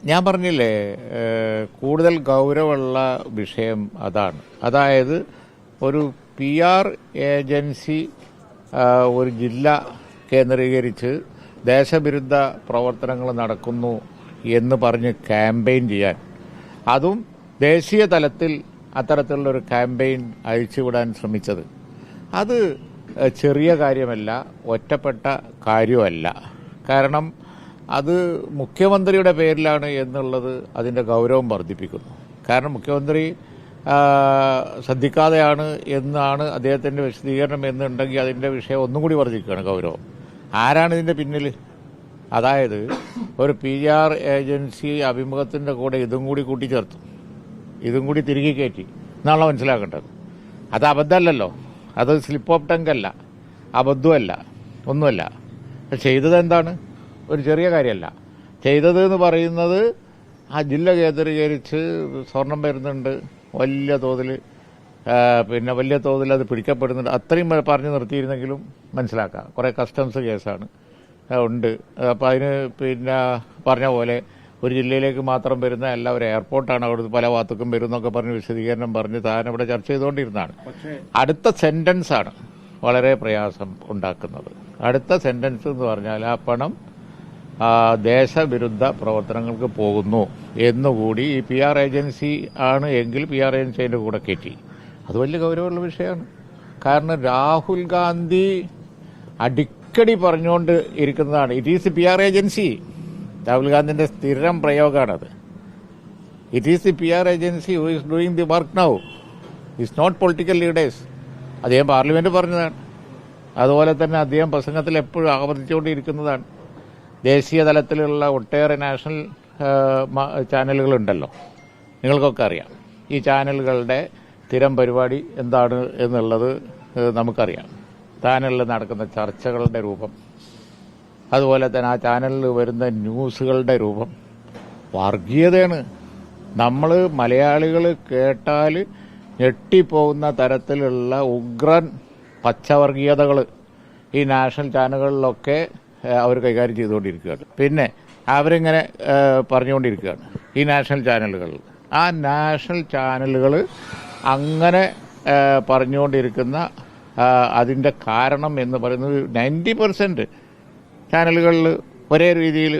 ഞാൻ പറഞ്ഞില്ലേ, കൂടുതൽ ഗൗരവമുള്ള വിഷയം അതാണ്. അതായത് ഒരു PR ഏജൻസി ഒരു ജില്ല കേന്ദ്രീകരിച്ച് ദേശവിരുദ്ധ പ്രവർത്തനങ്ങൾ നടക്കുന്നു എന്ന് പറഞ്ഞ് ക്യാമ്പയിൻ ചെയ്യാൻ, അതും ദേശീയ തലത്തിൽ അത്തരത്തിലുള്ളൊരു ക്യാമ്പയിൻ അഴിച്ചുവിടാൻ ശ്രമിച്ചത്, അത് ചെറിയ കാര്യമല്ല, ഒറ്റപ്പെട്ട കാര്യമല്ല. കാരണം അത് മുഖ്യമന്ത്രിയുടെ പേരിലാണ് എന്നുള്ളത് അതിൻ്റെ ഗൗരവം വർദ്ധിപ്പിക്കുന്നു. കാരണം മുഖ്യമന്ത്രി ശ്രദ്ധിക്കാതെയാണ് എന്നാണ് അദ്ദേഹത്തിൻ്റെ വിശദീകരണം എന്നുണ്ടെങ്കിൽ അതിൻ്റെ വിഷയം ഒന്നും കൂടി വർദ്ധിക്കുകയാണ് ഗൗരവം. ആരാണ് ഇതിൻ്റെ പിന്നിൽ? അതായത് ഒരു PR ഏജൻസി അഭിമുഖത്തിൻ്റെ കൂടെ ഇതും കൂടി കൂട്ടിച്ചേർത്തു, ഇതും കൂടി തിരികെ കയറ്റി എന്നാണല്ലോ മനസ്സിലാക്കേണ്ടത്. അത് അബദ്ധമല്ലല്ലോ, അത് സ്ലിപ്പ് ഓഫ് ടങ്ക് അല്ല, അബദ്ധമല്ല, ഒന്നുമല്ല. ചെയ്തത് എന്താണ്? ഒരു ചെറിയ കാര്യമല്ല. ചെയ്തത് എന്ന് പറയുന്നത് ആ ജില്ല കേന്ദ്രീകരിച്ച് സ്വർണം വരുന്നുണ്ട് വലിയ തോതിൽ, വലിയ തോതിൽ അത് പിടിക്കപ്പെടുന്നുണ്ട്. അത്രയും പറഞ്ഞു നിർത്തിയിരുന്നെങ്കിലും മനസ്സിലാക്കാം. കുറേ കസ്റ്റംസ് കേസാണ് ഉണ്ട്. അപ്പം അതിന് പറഞ്ഞ പോലെ ഒരു ജില്ലയിലേക്ക് മാത്രം വരുന്ന അല്ല, ഒരു എയർപോർട്ടാണ്, അവിടെ പല ഭാഗത്തേക്കും വരും എന്നൊക്കെ പറഞ്ഞ് വിശദീകരണം പറഞ്ഞ് താൻ ഇവിടെ ചർച്ച ചെയ്തുകൊണ്ടിരുന്നതാണ്. അടുത്ത സെന്റൻസ് ആണ് വളരെ പ്രയാസം ഉണ്ടാക്കുന്നത്. അടുത്ത സെന്റൻസ് എന്ന് പറഞ്ഞാൽ ആ പണം ദേശവിരുദ്ധ പ്രവർത്തനങ്ങൾക്ക് പോകുന്നു എന്നുകൂടി ഈ PR ഏജൻസി ആണ് എങ്കിൽ PR ഏജൻസി അതിൻ്റെ കൂടെ കയറ്റി. അത് വലിയ ഗൗരവമുള്ള വിഷയമാണ്. കാരണം രാഹുൽ ഗാന്ധി അടിക്കടി പറഞ്ഞുകൊണ്ട് ഇരിക്കുന്നതാണ്, it is PR agency. Rahul ഗാന്ധിന്റെ സ്ഥിരം പ്രയോഗമാണത്. It is the PR agency who is doing the work now, it's not political leaders. അദ്ദേഹം പാർലമെന്റ് പറഞ്ഞതാണ്. അതുപോലെ തന്നെ അദ്ദേഹം പ്രസംഗത്തിൽ എപ്പോഴും ആവർത്തിച്ചുകൊണ്ടിരിക്കുന്നതാണ്. ദേശീയ തലത്തിലുള്ള ഒട്ടേറെ നാഷണൽ ചാനലുകളുണ്ടല്ലോ, നിങ്ങൾക്കൊക്കെ അറിയാം. ഈ ചാനലുകളുടെ സ്ഥിരം പരിപാടി എന്താണ് എന്നുള്ളത് നമുക്കറിയാം. ചാനലിൽ നടക്കുന്ന ചർച്ചകളുടെ രൂപം, അതുപോലെ തന്നെ ആ ചാനലിൽ വരുന്ന ന്യൂസുകളുടെ രൂപം വർഗീയതയാണ്. നമ്മൾ മലയാളികൾ കേട്ടാൽ ഞെട്ടിപ്പോകുന്ന തരത്തിലുള്ള ഉഗ്രൻ പച്ചവർഗീയതകൾ ഈ നാഷണൽ ചാനലുകളിലൊക്കെ അവർ കൈകാര്യം ചെയ്തുകൊണ്ടിരിക്കുകയാണ്. പിന്നെ അവരിങ്ങനെ പറഞ്ഞുകൊണ്ടിരിക്കുകയാണ് ഈ നാഷണൽ ചാനലുകൾ. ആ നാഷണൽ ചാനലുകൾ അങ്ങനെ പറഞ്ഞുകൊണ്ടിരിക്കുന്ന അതിൻ്റെ കാരണം എന്ന് പറയുന്നത് 90% ചാനലുകളിൽ ഒരേ രീതിയിൽ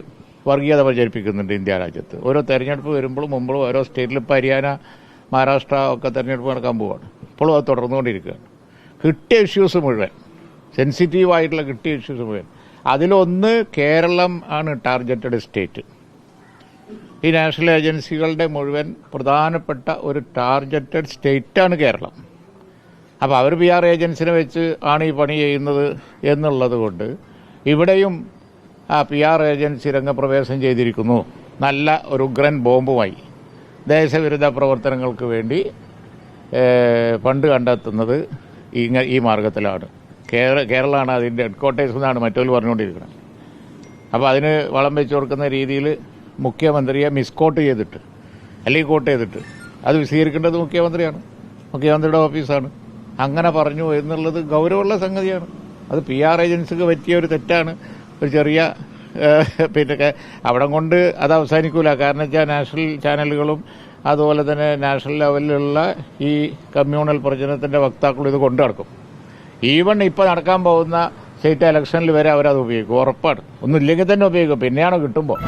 വർഗീയത പ്രചരിപ്പിക്കുന്നുണ്ട് ഇന്ത്യ രാജ്യത്ത്. ഓരോ തെരഞ്ഞെടുപ്പ് വരുമ്പോഴും മുമ്പും ഓരോ സ്റ്റേറ്റിൽ ഇപ്പോൾ ഹരിയാന, മഹാരാഷ്ട്ര ഒക്കെ തെരഞ്ഞെടുപ്പ് നടക്കാൻ പോവുകയാണ്. ഇപ്പോഴും അത് തുടർന്നുകൊണ്ടിരിക്കുകയാണ്. കിട്ടിയ ഇഷ്യൂസ് മുഴുവൻ, സെൻസിറ്റീവായിട്ടുള്ള കിട്ടിയ ഇഷ്യൂസ് മുഴുവൻ, അതിലൊന്ന് കേരളം ആണ് ടാർഗറ്റഡ് സ്റ്റേറ്റ്. ഈ നാഷണൽ ഏജൻസികളുടെ മുഴുവൻ പ്രധാനപ്പെട്ട ഒരു ടാർഗറ്റഡ് സ്റ്റേറ്റാണ് കേരളം. അപ്പോൾ അവർ PR ഏജൻസിനെ വെച്ച് ആണ് ഈ പണി ചെയ്യുന്നത് എന്നുള്ളത് കൊണ്ട് ഇവിടെയും ആ PR ഏജൻസി രംഗപ്രവേശം ചെയ്തിരിക്കുന്നു. നല്ല ഒരു ഉഗ്രൻ ബോംബുമായി ദേശവിരുദ്ധ പ്രവർത്തനങ്ങൾക്ക് വേണ്ടി ഫണ്ട് കണ്ടെത്തുന്നത് ഈ മാർഗത്തിലാണ്. കേരളമാണ് അതിൻ്റെ ഹെഡ്ക്വാർട്ടേഴ്സ് എന്നാണ് മറ്റൊരു പറഞ്ഞുകൊണ്ടിരിക്കുന്നത്. അപ്പോൾ അതിന് വളം വെച്ച് കൊടുക്കുന്ന രീതിയിൽ മുഖ്യമന്ത്രിയെ മിസ്കോട്ട് ചെയ്തിട്ട് അല്ലെങ്കിൽ കോട്ട് ചെയ്തിട്ട് അത് വിശദീകരിക്കേണ്ടത് മുഖ്യമന്ത്രിയാണ്, മുഖ്യമന്ത്രിയുടെ ഓഫീസാണ്. അങ്ങനെ പറഞ്ഞു എന്നുള്ളത് ഗൗരവമുള്ള സംഗതിയാണ്. അത് PR ഏജൻസിക്ക് പറ്റിയ ഒരു തെറ്റാണ്. ഒരു ചെറിയ അവിടെ കൊണ്ട് അത് അവസാനിക്കൂല. കാരണം വെച്ചാൽ നാഷണൽ ചാനലുകളും അതുപോലെ തന്നെ നാഷണൽ ലെവലിലുള്ള ഈ കമ്മ്യൂണൽ പ്രചരണത്തിന്റെ വക്താക്കളും ഇത് കൊണ്ടു നടക്കും. ഈവൺ ഇപ്പോൾ നടക്കാൻ പോകുന്ന സ്റ്റേറ്റ് ഇലക്ഷനിൽ വരെ അവരത് ഉപയോഗിക്കും, ഉറപ്പാണ്. ഒന്നുമില്ലെങ്കിൽ തന്നെ ഉപയോഗിക്കും, പിന്നെയാണോ കിട്ടുമ്പോൾ.